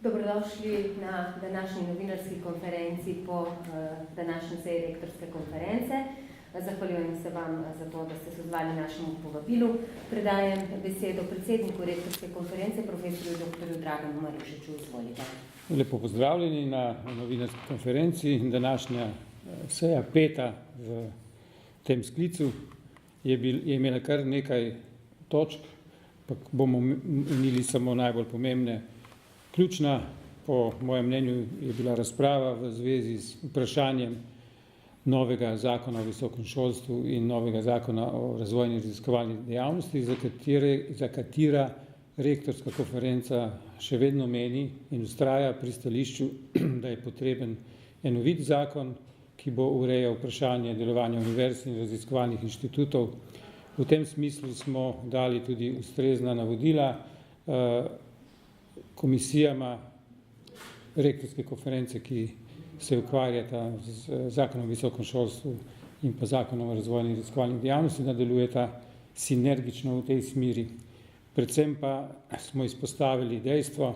Dobrodošli na današnji novinarski konferenci po današnji seji rektorske konference. Zahvaljujem se vam za to, da ste se odzvali našemu povabilu. Predajem besedo predsedniku rektorske konference, profesorju dr. Draganu Marišiču. Izvolite. Lepo pozdravljeni na novinarski konferenci. Današnja seja, peta v tem sklicu, je imela kar nekaj točk, pa bomo omenili samo najbolj pomembne. Ključna, po mojem mnenju, je bila razprava v zvezi z vprašanjem novega zakona o visokem šolstvu in novega zakona o razvojni in raziskovalni dejavnosti, za katera rektorska konferenca še vedno meni in vztraja pri stališču, da je potreben enovit zakon, ki bo urejal vprašanje delovanja univerz in raziskovalnih inštitutov. V tem smislu smo dali tudi ustrezna navodila komisijama rektorske konference, ki se ukvarjata z zakonom o visokem šolstvu in pa zakonom o razvojni in raziskovalni dejavnosti, nadaljujeta sinergično v tej smeri. Predvsem pa smo izpostavili dejstvo,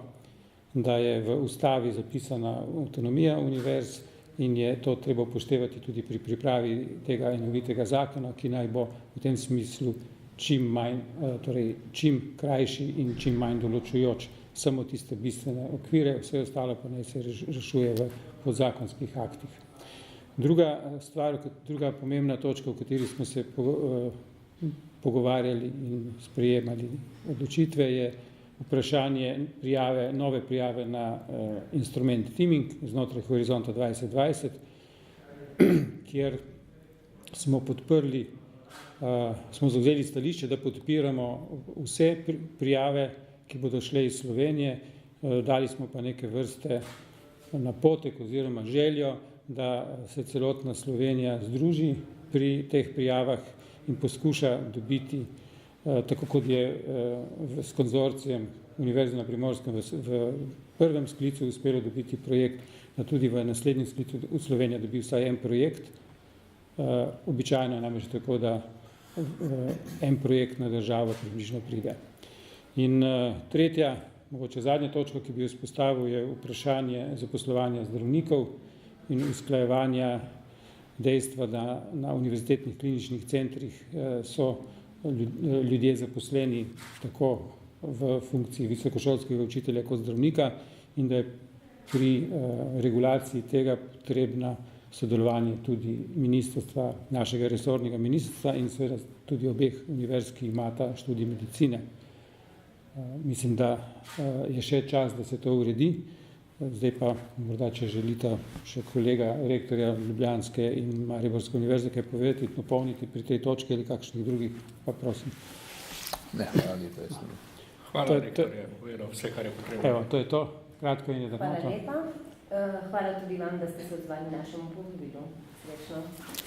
da je v ustavi zapisana avtonomija univerz in je to treba upoštevati tudi pri pripravi tega enovitega zakona, ki naj bo v tem smislu čim krajši in čim manj določujoč, samo tiste bistvene okvire, vse ostalo pa naj se rešuje v podzakonskih aktih. Druga pomembna točka, o kateri smo se pogovarjali in sprejemali odločitve, je vprašanje nove prijave na instrument Teaming znotraj Horizonta 2020, kjer smo zavzeli stališče, da podpiramo vse prijave, ki bodo šle iz Slovenije. Dali smo pa neke vrste napotek oziroma željo, da se celotna Slovenija združi pri teh prijavah in poskuša dobiti, tako kot je s konzorcijem Univerze na Primorskem v prvem sklicu uspelo dobiti projekt, da tudi v naslednjem sklicu v Slovenija dobi vsaj en projekt. Običajno je namreč tako, da en projekt na državo približno pride. In tretja, mogoče zadnja točka, ki bi jo izpostavil, je vprašanje zaposlovanja zdravnikov in usklajevanja dejstva, da na univerzitetnih kliničnih centrih so ljudje zaposleni tako v funkciji visokošolskega učitelja kot zdravnika in da je pri regulaciji tega potrebna sodelovanje tudi ministrstva, našega resornega ministrstva in seveda tudi obeh univerz, ki imata študij medicine. Mislim, da je še čas, da se to uredi. Zdaj pa morda, če želita še kolega rektorja Ljubljanske in Mariborske univerze kaj povedati, dopolniti pri tej točki ali kakšnih drugih, pa prosim. Ne, hvala lepa. Hvala, rektor je povedal vse, kar je potrebno. Evo, to je to. Kratko in jedrnato. Hvala lepa. Hvala tudi vam, da ste se odzvali našemu povabilu. Srečno.